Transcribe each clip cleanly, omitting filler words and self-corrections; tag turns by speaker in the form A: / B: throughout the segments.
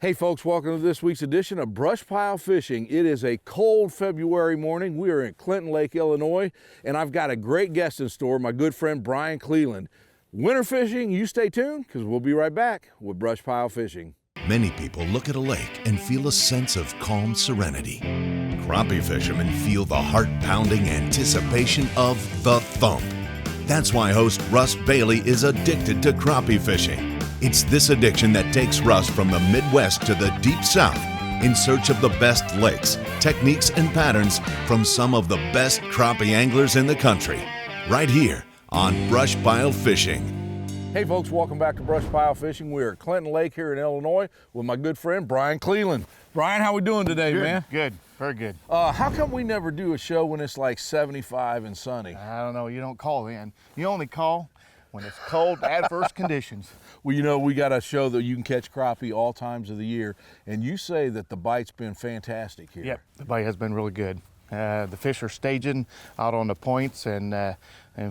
A: Hey folks, welcome to this week's edition of Brush Pile Fishing. It is a cold February morning. We are in Clinton Lake, Illinois, and I've got a great guest in store, my good friend Brian Cleland. Winter fishing, you stay tuned because we'll be right back with Brush Pile Fishing.
B: Many people look at a lake and feel a sense of calm serenity. Crappie fishermen feel the heart-pounding anticipation of the thump. That's why host Russ Bailey is addicted to crappie fishing. It's this addiction that takes Russ from the Midwest to the Deep South in search of the best lakes, techniques, and patterns from some of the best crappie anglers in the country. Right here on Brush Pile Fishing.
A: Hey folks, welcome back to Brush Pile Fishing. We're at Clinton Lake here in Illinois with my good friend Brian Cleland. Brian, how we doing today, man?
C: Good, very good.
A: How come we never do a show when it's like 75 and sunny?
C: I don't know, you don't call in. You only call when it's cold, adverse conditions.
A: Well, you know, we got a show that you can catch crappie all times of the year, and you say that the bite's been fantastic here.
C: Yep, the bite has been really good. The fish are staging out on the points and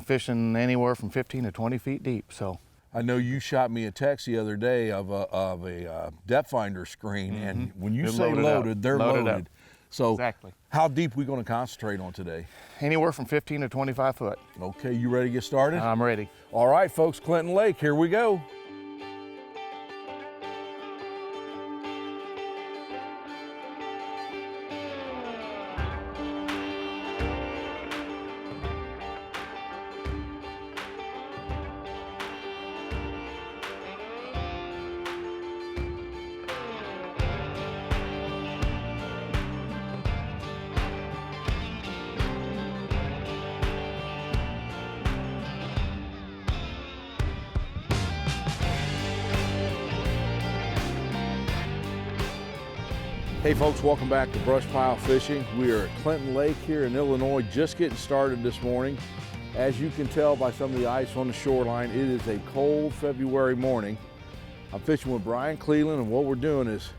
C: fishing anywhere from 15 to 20 feet deep. So
A: I know you shot me a text the other day of a depth finder screen, and when you say loaded, they're loaded. So
C: exactly.
A: How deep we going to concentrate on today?
C: Anywhere from 15 to 25 foot.
A: Okay, you ready to get started?
C: I'm ready.
A: All right, folks, Clinton Lake, here we go. Hey folks, welcome back to Brush Pile Fishing. We are at Clinton Lake here in Illinois, just getting started this morning. As you can tell by some of the ice on the shoreline, it is a cold February morning. I'm fishing with Brian Cleland, and what we're doing is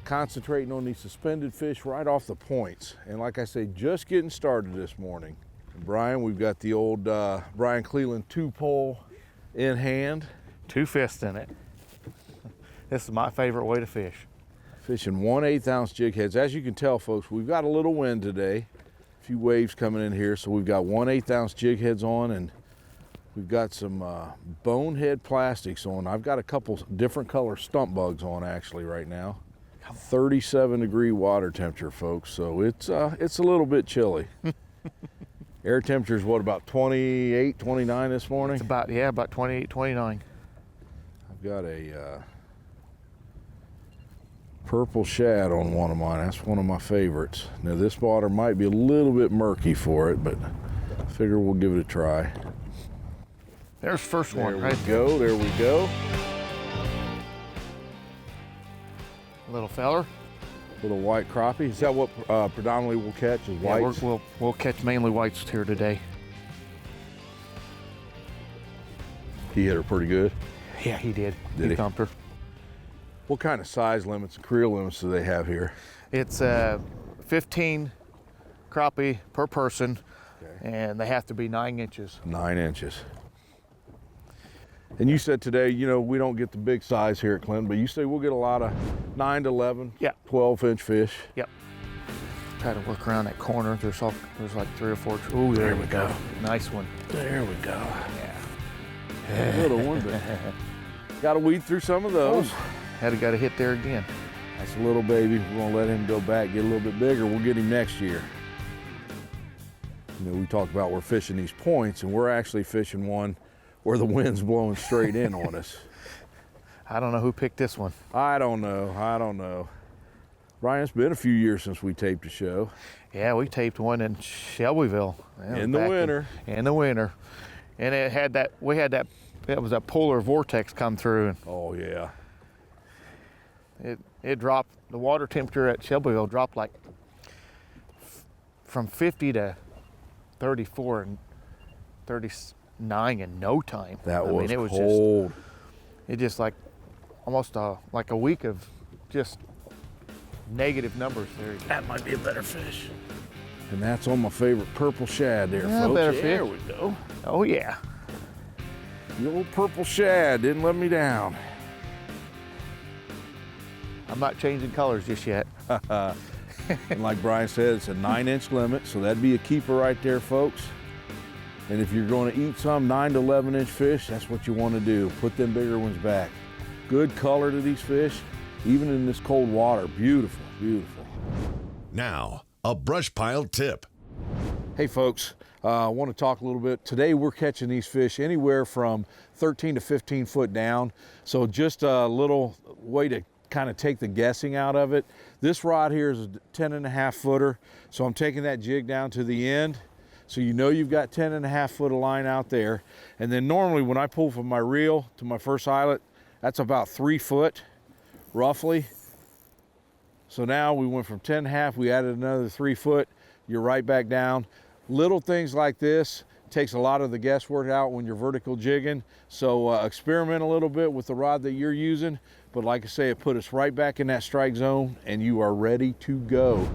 A: concentrating on these suspended fish right off the points. And like I say, just getting started this morning. And Brian, we've got the old Brian Cleland 2-pole in hand.
C: 2 fists in it. This is my favorite way to fish.
A: Fishing 1/8 ounce jig heads. As you can tell, folks, we've got a little wind today. A few waves coming in here, so we've got 1/8 ounce jig heads on, and we've got some bonehead plastics on. I've got a couple different color stump bugs on actually right now. 37-degree water temperature, folks, so it's a little bit chilly. Air temperature is what, about 28, 29 this morning?
C: It's about 28, 29.
A: I've got a purple shad on one of mine. That's one of my favorites. Now this water might be a little bit murky for it, but I figure we'll give it a try.
C: There's first one right
A: there. There we go.
C: Little feller.
A: Little white crappie. Is that what predominantly we'll catch, is whites?
C: Yeah, we'll catch mainly whites here today.
A: He hit her pretty good?
C: Yeah, he did.
A: He
C: thumped her.
A: What kind of size limits and creel limits do they have here?
C: It's 15 crappie per person, and they have to be 9 inches.
A: 9 inches. And you said today, you know, we don't get the big size here at Clinton, but you say we'll get a lot of 9 to 11, 12-inch fish.
C: Yep. Try to work around that corner. There's like 3 or 4. Ooh, there we go. Nice one.
A: There we go.
C: Yeah.
A: Little one, but got to weed through some of those.
C: Got a hit there again.
A: That's a little baby. We're gonna let him go back, get a little bit bigger. We'll get him next year. You know, we talked about we're fishing these points, and we're actually fishing one where the wind's blowing straight in on us.
C: I don't know who picked this one.
A: I don't know. Brian, it's been a few years since we taped a show.
C: Yeah, we taped one in Shelbyville.
A: In the winter.
C: In the winter. And it was that polar vortex come through.
A: Oh yeah.
C: It dropped, the water temperature at Shelbyville dropped like from 50 to 34 and 39 in no time.
A: It was cold.
C: It just like almost like a week of just negative numbers there.
A: That might be a better fish. And that's on my favorite purple shad there, folks.
C: Better fish.
A: There we go.
C: Oh yeah.
A: The old purple shad didn't let me down.
C: I'm not changing colors just yet.
A: And like Brian said, it's a 9-inch limit, so that'd be a keeper right there, folks. And if you're going to eat some 9 to 11-inch fish, that's what you want to do. Put them bigger ones back. Good color to these fish, even in this cold water. Beautiful, beautiful.
B: Now, a brush pile tip.
A: Hey folks, I want to talk a little bit. Today we're catching these fish anywhere from 13 to 15 foot down. So just a little way to kind of take the guessing out of it. This rod here is a 10.5 footer. So I'm taking that jig down to the end. So you know you've got 10.5 foot of line out there. And then normally when I pull from my reel to my first eyelet, that's about 3 foot roughly. So now we went from 10.5, we added another 3 foot. You're right back down. Little things like this takes a lot of the guesswork out when you're vertical jigging. So experiment a little bit with the rod that you're using. But like I say, it put us right back in that strike zone and you are ready to go.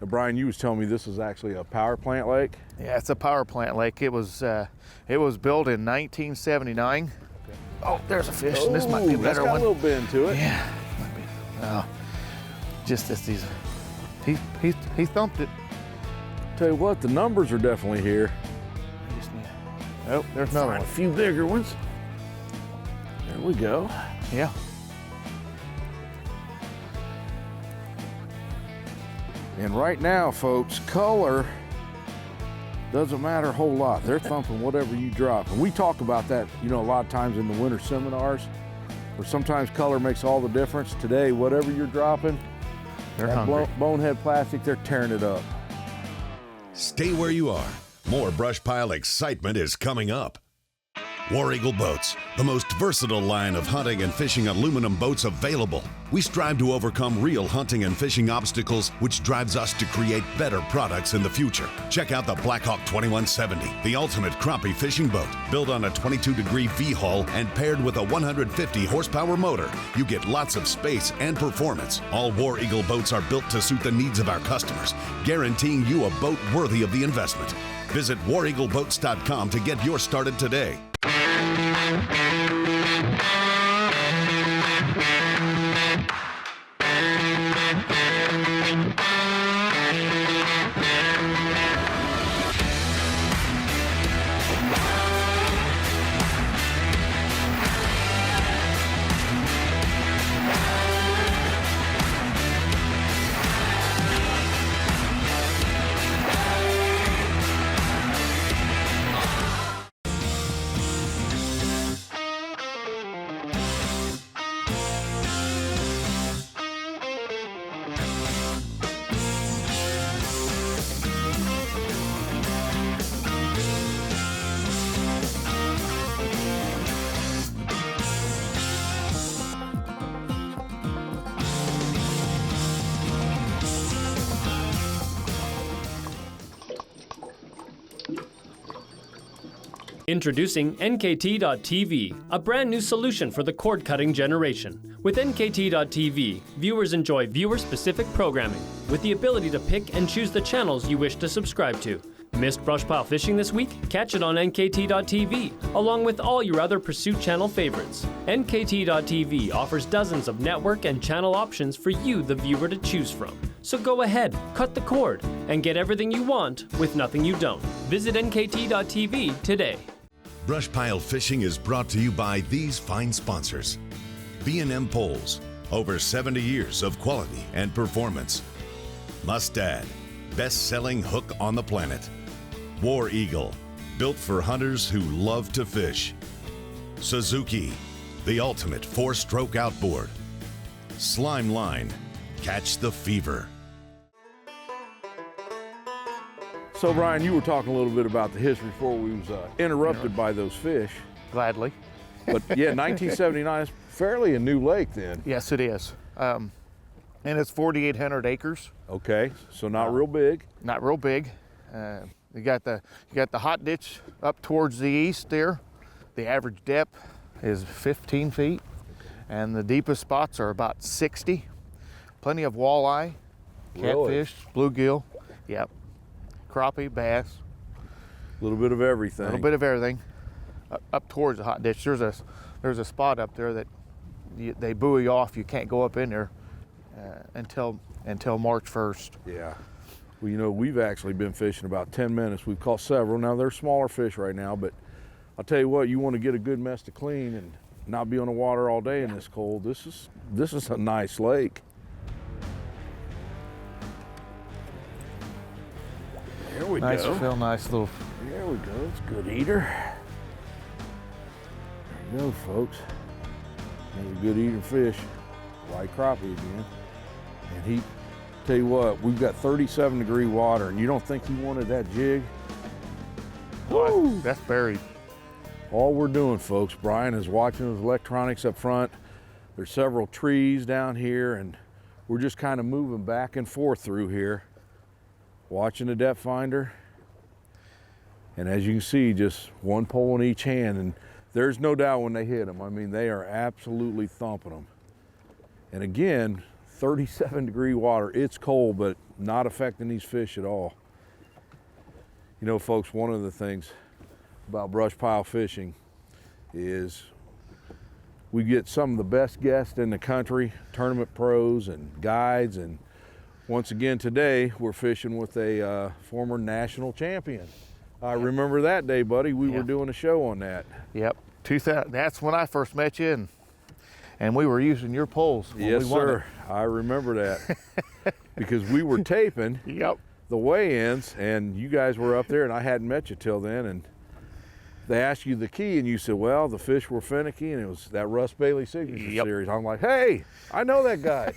A: Now, Brian, you was telling me this is actually a power plant lake?
C: Yeah, it's a power plant lake. It was built in 1979. Okay. Oh, there's a fish. This might be a better one.
A: That's got a little bend to it.
C: Yeah, might be. Oh, just as these. He thumped it.
A: Tell you what, the numbers are definitely here.
C: Oh, there's another one.
A: A few bigger ones. There we go.
C: Yeah.
A: And right now, folks, color doesn't matter a whole lot. They're thumping whatever you drop. And we talk about that, you know, a lot of times in the winter seminars, where sometimes color makes all the difference. Today, whatever you're dropping,
C: They're
A: that
C: hungry.
A: bonehead plastic, they're tearing it up.
B: Stay where you are. More brush pile excitement is coming up. War Eagle Boats, the most versatile line of hunting and fishing aluminum boats available. We strive to overcome real hunting and fishing obstacles, which drives us to create better products in the future. Check out the Blackhawk 2170, the ultimate crappie fishing boat. Built on a 22-degree V-hull and paired with a 150 horsepower motor, you get lots of space and performance. All War Eagle boats are built to suit the needs of our customers, guaranteeing you a boat worthy of the investment. Visit wareagleboats.com to get yours started today.
D: Introducing NKT.TV, a brand new solution for the cord-cutting generation. With NKT.TV, viewers enjoy viewer-specific programming, with the ability to pick and choose the channels you wish to subscribe to. Missed brush pile fishing this week? Catch it on NKT.TV, along with all your other Pursuit Channel favorites. NKT.TV offers dozens of network and channel options for you, the viewer, to choose from. So go ahead, cut the cord, and get everything you want with nothing you don't. Visit NKT.TV today.
B: Brush pile fishing is brought to you by these fine sponsors. B&M Poles, over 70 years of quality and performance. Mustad, best-selling hook on the planet. War Eagle, built for hunters who love to fish. Suzuki, the ultimate 4-stroke outboard. Slime Line, catch the fever.
A: So Brian, you were talking a little bit about the history before we was interrupted by those fish.
C: Gladly.
A: But yeah, 1979 is fairly a new lake then.
C: Yes, it is. And it's 4,800 acres.
A: Okay, so not real big.
C: Not real big. You got the hot ditch up towards the east there. The average depth is 15 feet, and the deepest spots are about 60. Plenty of walleye, catfish, bluegill. Yep. Crappie, bass.
A: A little bit of everything.
C: A little bit of everything. Up towards the hot ditch, there's a spot up there that they buoy off. You can't go up in there until March 1st.
A: Yeah. Well, you know, we've actually been fishing about 10 minutes. We've caught several. Now, they're smaller fish right now, but I'll tell you what, you want to get a good mess to clean and not be on the water all day in this cold. This is a nice lake. There we
C: Nice
A: go.
C: fill, nice little.
A: There we go. It's a good eater. There you go, folks. Another good eater fish. White crappie again. And he, tell you what, we've got 37-degree water, and you don't think he wanted that jig?
C: Woo! That's buried.
A: All we're doing, folks, Brian is watching his electronics up front. There's several trees down here, and we're just kind of moving back and forth through here, watching the depth finder. And as you can see, just one pole in each hand, and there's no doubt when they hit them. I mean, they are absolutely thumping them. And again, 37-degree water. It's cold, but not affecting these fish at all. You know, folks, one of the things about brush pile fishing is we get some of the best guests in the country, tournament pros and guides, and once again today we're fishing with a former national champion. I remember that day, buddy. We were doing a show on that.
C: Yep, 2000. That's when I first met you, and we were using your poles.
A: Yes, sir. I remember that because we were taping the weigh-ins, and you guys were up there, and I hadn't met you till then, and they asked you the key, and you said, well, the fish were finicky, and it was that Russ Bailey Signature Series. I'm like, hey, I know that guy.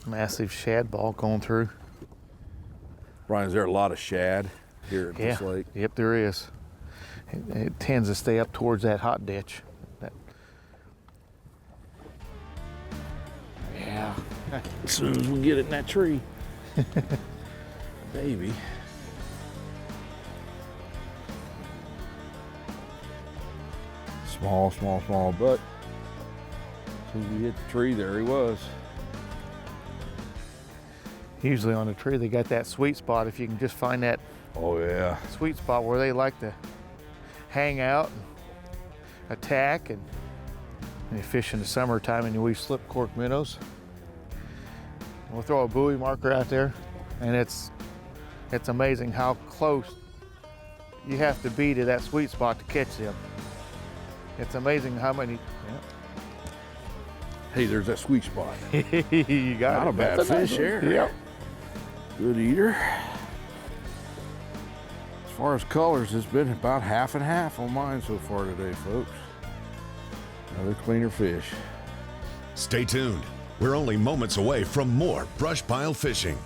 C: Massive shad ball going through.
A: Brian, is there a lot of shad here at this lake?
C: Yep, there is. It tends to stay up towards that hot ditch. Yeah.
A: As soon as we get it in that tree. Baby. Small, small, small, but as soon as we hit the tree, there he was.
C: Usually on the tree, they got that sweet spot. If you can just find that sweet spot where they like to hang out, and attack, and they fish in the summertime, and we slip cork minnows. We'll throw a buoy marker out there, and it's amazing how close you have to be to that sweet spot to catch them. It's amazing how many.
A: Hey, there's that sweet spot.
C: You got
A: Not
C: it.
A: a bad
C: That's
A: fish
C: nice
A: there.
C: Yep.
A: Good eater. As far as colors, it's been about half and half on mine so far today, folks. Another cleaner fish.
B: Stay tuned. We're only moments away from more brush pile fishing.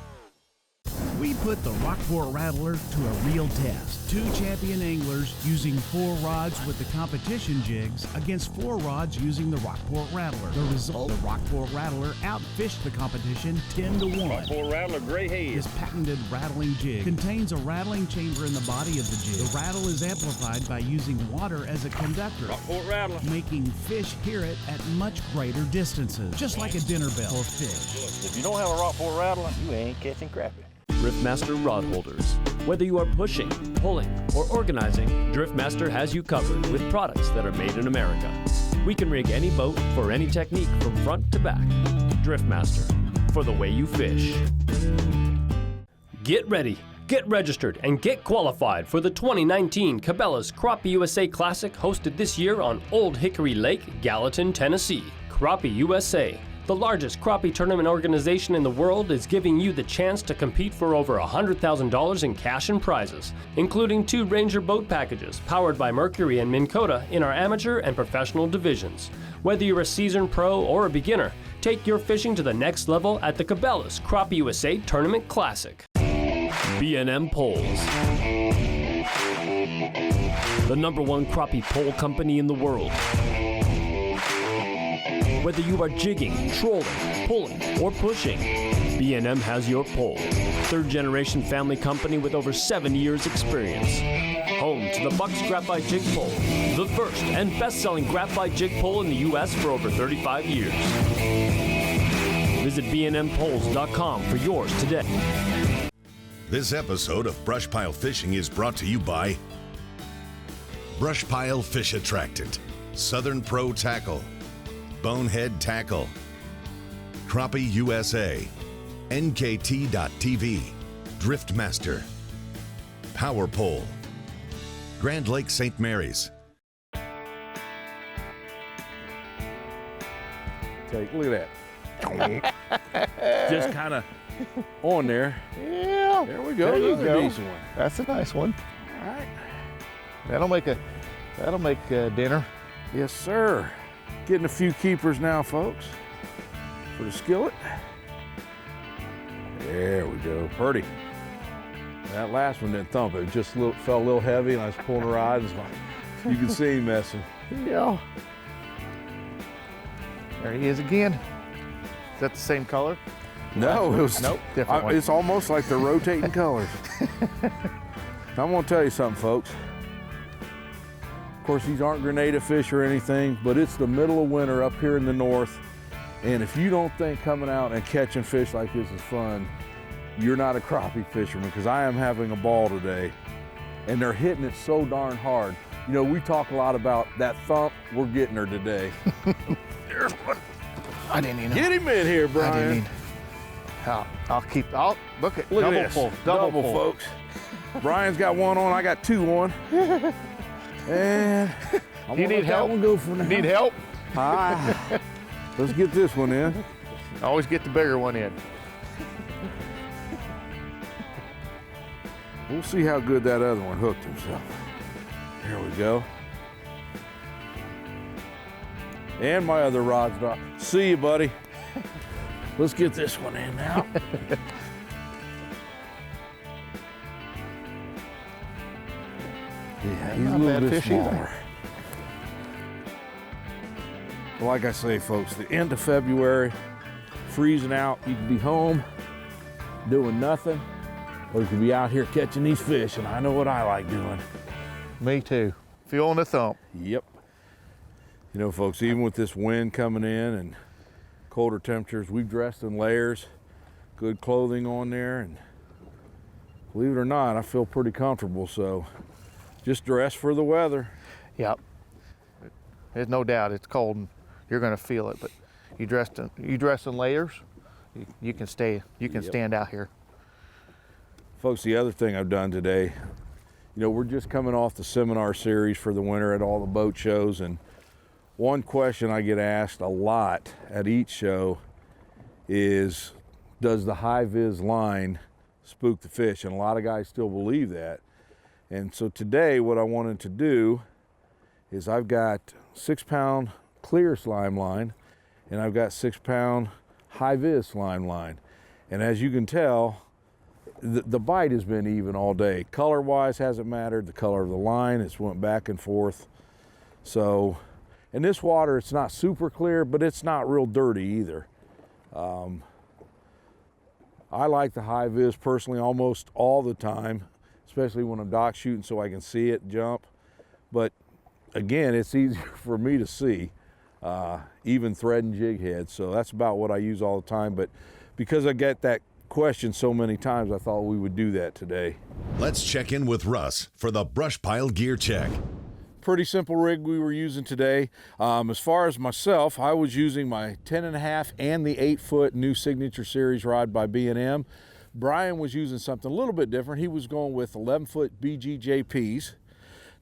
E: We put the Rockport Rattler to a real test. 2 champion anglers using 4 rods with the competition jigs against 4 rods using the Rockport Rattler. The result, the Rockport Rattler outfished the competition 10-1.
F: Rockport Rattler, gray haze.
E: This patented rattling jig contains a rattling chamber in the body of the jig. The rattle is amplified by using water as a conductor,
F: Rockport Rattler,
E: making fish hear it at much greater distances, just like a dinner bell for fish.
F: If you don't have a Rockport Rattler, you ain't catching crappie.
D: Driftmaster rod holders. Whether you are pushing, pulling, or organizing, Driftmaster has you covered with products that are made in America. We can rig any boat for any technique from front to back. Driftmaster, for the way you fish. Get ready, get registered, and get qualified for the 2019 Cabela's Crappie USA Classic hosted this year on Old Hickory Lake, Gallatin, Tennessee. Crappie USA, the largest crappie tournament organization in the world, is giving you the chance to compete for over $100,000 in cash and prizes, including 2 Ranger boat packages powered by Mercury and Minn Kota in our amateur and professional divisions. Whether you're a seasoned pro or a beginner, take your fishing to the next level at the Cabela's Crappie USA Tournament Classic. B&M Poles, the #1 crappie pole company in the world. Whether you are jigging, trolling, pulling, or pushing, B&M has your pole. 3rd-generation family company with over 7 years experience. Home to the Bucks Graphite Jig Pole, the first and best-selling graphite jig pole in the U.S. for over 35 years. Visit bnmpoles.com for yours today.
B: This episode of Brush Pile Fishing is brought to you by Brush Pile Fish Attractant. Southern Pro Tackle, Bonehead Tackle, Crappie USA, NKT.TV, Driftmaster, Power Pole, Grand Lake St. Mary's.
A: Look at that. Just kind of on there.
C: Yeah.
A: There we go.
C: There you
A: Another
C: go.
A: decent one.
C: That's a nice one.
A: All right.
C: That'll make dinner.
A: Yes, sir. Getting a few keepers now, folks, for the skillet. There we go. Pretty. That last one didn't thump. It just felt a little heavy, and I was pulling a rod. And you can see him messing.
C: Yeah. There he is again. Is that the same color?
A: No, it was
C: Nope, different one.
A: It's almost like they're rotating colors. I'm gonna tell you something, folks. Of course, these aren't Grenada fish or anything, but it's the middle of winter up here in the north. And if you don't think coming out and catching fish like this is fun, you're not a crappie fisherman, because I am having a ball today. And they're hitting it so darn hard. You know, we talk a lot about that thump. We're getting her today. There's one.
C: I didn't even know.
A: Get him in here,
C: I
A: Brian.
C: didn't even. I'll look at
A: Look
C: double
A: at this.
C: full.
A: Double, folks. Brian's got one on. I got two on. And I'm
C: You
A: gonna
C: need
A: let
C: help?
A: that one go for now.
C: Need help?
A: Let's get this one in.
C: Always get the bigger one in.
A: We'll see how good that other one hooked himself. There we go. And my other rod's dropped. See you, buddy. Let's get this one in now. Yeah, he's a
C: Not
A: little
C: bad
A: bit
C: fish either.
A: smaller. Like I say, folks, the end of February, freezing out. You can be home doing nothing, or you can be out here catching these fish, and I know what I like doing.
C: Me too. Feeling the thump.
A: Yep. You know, folks, even with this wind coming in and colder temperatures, we've dressed in layers, good clothing on there, and believe it or not, I feel pretty comfortable, so just dress for the weather.
C: Yep. There's no doubt it's cold and you're going to feel it, but you dress in layers, you can stand out here.
A: Folks, the other thing I've done today, you know, we're just coming off the seminar series for the winter at all the boat shows, and one question I get asked a lot at each show is, does the high vis line spook the fish? And a lot of guys still believe that. And so today what I wanted to do is I've got 6-pound clear slime line and I've got 6-pound high vis slime line. And as you can tell, the bite has been even all day. Color wise hasn't mattered. The color of the line, it's went back and forth. So in this water, it's not super clear, but it's not real dirty either. I like the high vis personally almost all the time, especially when I'm dock shooting so I can see it jump. But again, it's easier for me to see, even thread and jig head. So that's about what I use all the time. But because I get that question so many times, I thought we would do that today.
B: Let's check in with Russ for the brush pile gear check.
A: Pretty simple rig we were using today. As far as myself, I was using my 10.5 and the 8-foot new Signature Series rod by B&M. Brian was using something a little bit different. He was going with 11-foot BGJPs.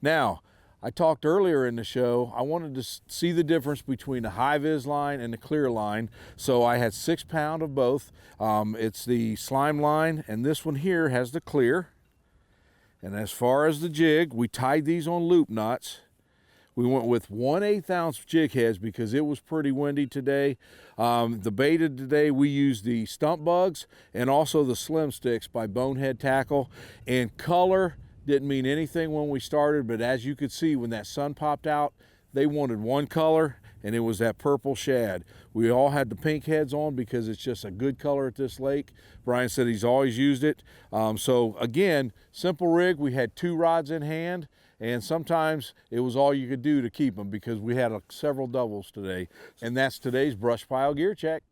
A: Now, I talked earlier in the show, I wanted to see the difference between the high vis line and the clear line. So I had 6-pound of both. It's the slime line, and this one here has the clear. And as far as the jig, we tied these on loop knots. We went with 1/8 ounce jig heads because it was pretty windy today. The beta today, we used the Stump Bugs and also the Slim Sticks by Bonehead Tackle. And color didn't mean anything when we started, but as you could see, when that sun popped out, they wanted one color, and it was that purple shad. We all had the pink heads on because it's just a good color at this lake. Brian said he's always used it. So again, simple rig. We had 2 rods in hand, and sometimes it was all you could do to keep them because we had several doubles today. And that's today's brush pile gear check.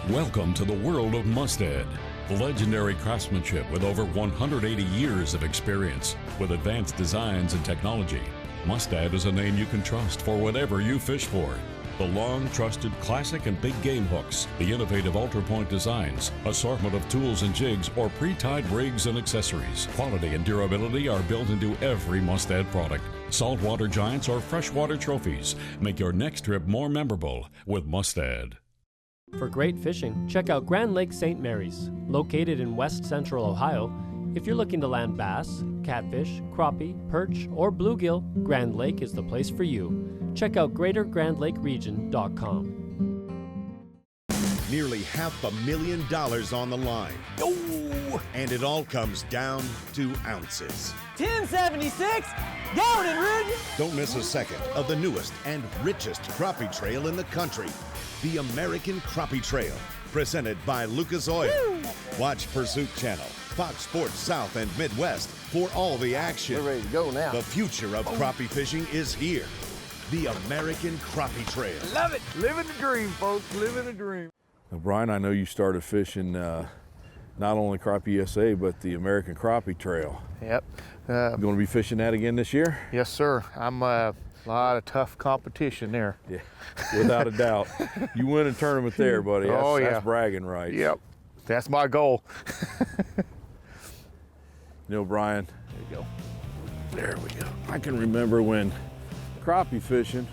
G: Welcome to the world of Mustad, legendary craftsmanship with over 180 years of experience with advanced designs and technology. Mustad is a name you can trust for whatever you fish for. The long, trusted classic and big game hooks, the innovative ultra-point designs, assortment of tools and jigs, or pre-tied rigs and accessories. Quality and durability are built into every Mustad product. Saltwater giants or freshwater trophies. Make your next trip more memorable with Mustad.
D: For great fishing, check out Grand Lake St. Mary's. Located in west central Ohio, if you're looking to land bass, catfish, crappie, perch, or bluegill, Grand Lake is the place for you. Check out GreaterGrandLakeRegion.com.
B: Nearly $500,000 on the line. Oh! And it all comes down to ounces.
H: 1076, going and Ridge.
B: Don't miss a second of the newest and richest crappie trail in the country, the American Crappie Trail, presented by Lucas Oil. Woo! Watch Pursuit Channel, Fox Sports South and Midwest for all the action.
H: We're ready to go now.
B: The future of crappie fishing is here. The American Crappie Trail.
H: Love it. Living the dream, folks. Living the dream.
A: Now, Brian, I know you started fishing not only Crappie USA, but the American Crappie Trail.
C: Yep.
A: You going to be fishing that again this year?
C: Yes, sir. I'm a lot of tough competition there.
A: Yeah, without a doubt. You win a tournament there, buddy. That's,
C: Oh, yeah.
A: That's bragging rights.
C: Yep. That's my goal.
A: You know, Brian, there you go. There we go. I can remember when crappie fishing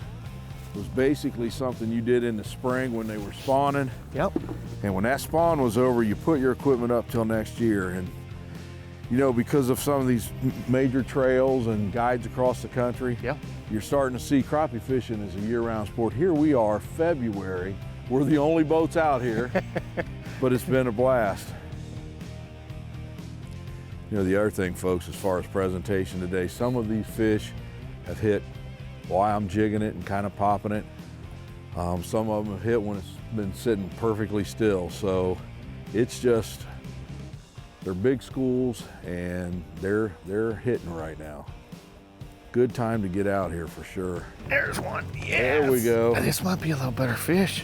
A: was basically something you did in the spring when they were spawning.
C: Yep.
A: And when that spawn was over, you put your equipment up till next year. And you know, because of some of these major trails and guides across the country,
C: Yep.
A: you're starting to see crappie fishing as a year-round sport. Here we are, February. We're the only boats out here, but it's been a blast. You know, the other thing, folks, as far as presentation today, some of these fish have hit while I'm jigging it and kind of popping it. Some of them have hit when it's been sitting perfectly still. So it's just, they're big schools and they're hitting right now. Good time to get out here for sure.
C: There's one. Yes.
A: There we go.
C: This might be a little better fish.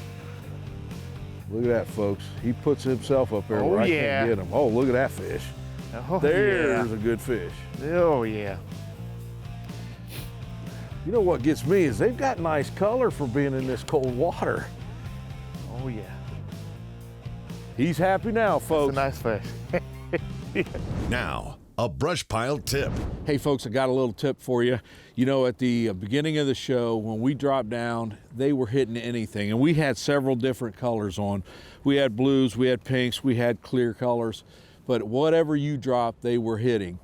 A: Look at that, folks. He puts himself up there
C: Oh,
A: where I
C: yeah.
A: can't get him. Oh, look at that fish.
C: Oh,
A: There's a good fish.
C: yeah. Oh, yeah.
A: You know what gets me is they've got nice color for being in this cold water.
C: Oh, yeah.
A: He's happy now, folks.
C: That's a nice fish.
B: Now, a brush pile tip.
A: Hey folks, I got a little tip for you. You know, at the beginning of the show, when we dropped down, they were hitting anything. And we had several different colors on. We had blues, we had pinks, we had clear colors. But whatever you dropped, they were hitting.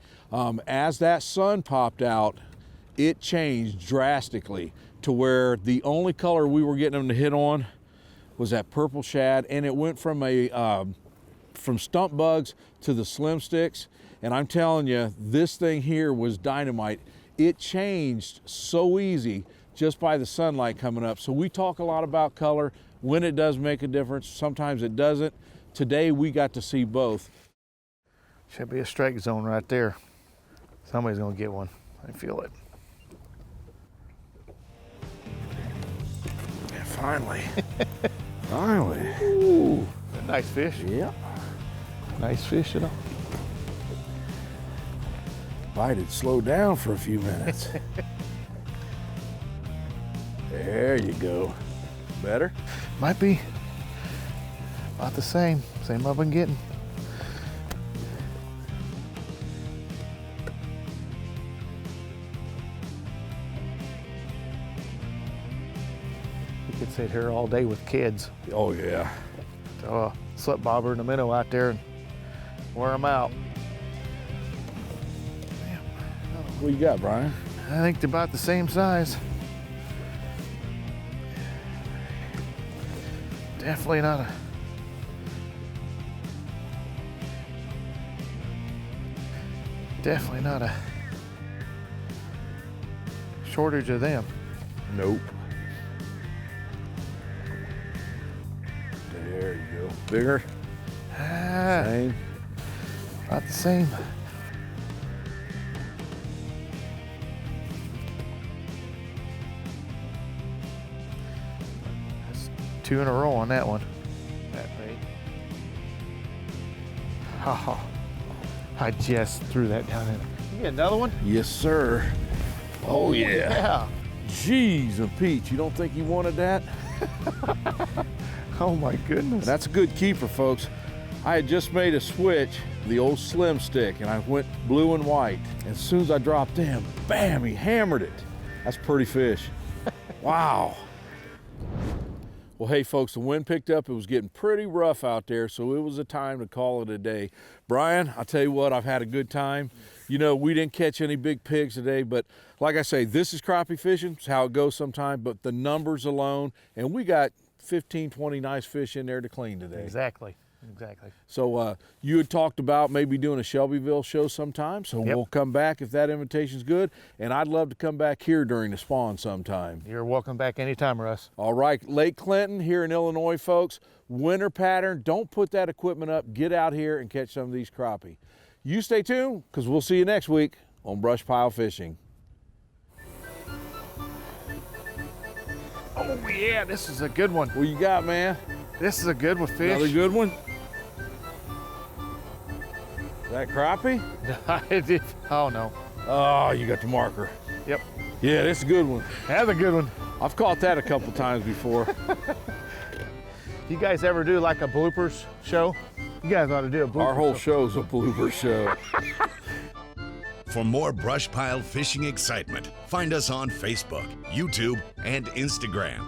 A: As that sun popped out, it changed drastically to where the only color we were getting them to hit on was that purple shad. And it went from from stump bugs to the slim sticks. And I'm telling you, this thing here was dynamite. It changed so easy just by the sunlight coming up. So we talk a lot about color, when it does make a difference, sometimes it doesn't. Today we got to see both.
C: Should be a strike zone right there. Somebody's gonna get one. I feel it.
A: Yeah, finally. Finally. Ooh.
C: Nice fish.
A: Yep.
C: Nice fish, you know.
A: Bite had slowed down for a few minutes. There you go. Better?
C: Might be about the same. Same I've been getting. You could sit here all day with kids.
A: Oh yeah.
C: Throw a slip bobber and a minnow out there and wear them out.
A: What you got, Brian?
C: I think they're about the same size. Definitely not a shortage of them.
A: Nope. There you go. Bigger? Same.
C: About the same. That's 2 in a row on that one. That bait. Oh, I just threw that down in. You get another one?
A: Yes, sir. Oh yeah.
C: Yeah.
A: Jeez and Peach, you don't think he wanted that?
C: Oh my goodness.
A: That's a good keeper, folks. I had just made a switch, the old slim stick, and I went blue and white. And as soon as I dropped in, bam, he hammered it. That's a pretty fish. Wow. Well, hey folks, the wind picked up. It was getting pretty rough out there, so it was a time to call it a day. Brian, I'll tell you what, I've had a good time. You know, we didn't catch any big pigs today, but like I say, this is crappie fishing. It's how it goes sometimes, but the numbers alone, and we got 15, 20 nice fish in there to clean today.
C: Exactly. Exactly.
A: So you had talked about maybe doing a Shelbyville show sometime, so we'll come back if that invitation's good, and I'd love to come back here during the spawn sometime.
C: You're welcome back anytime, Russ.
A: All right, Lake Clinton here in Illinois, folks. Winter pattern, don't put that equipment up. Get out here and catch some of these crappie. You stay tuned, because we'll see you next week on Brush Pile Fishing.
C: Oh yeah, this is a good one.
A: What you got, man?
C: This is a good one, fish.
A: Another good one? Is that crappie?
C: Oh no.
A: Oh, you got the marker.
C: Yep.
A: Yeah, this is a good one.
C: That's a good one.
A: I've caught that a couple times before.
C: You guys ever do like a bloopers show? You guys ought to do a blooper
A: Our whole
C: show.
A: show's a blooper show.
B: For more brush pile fishing excitement, find us on Facebook, YouTube, and Instagram.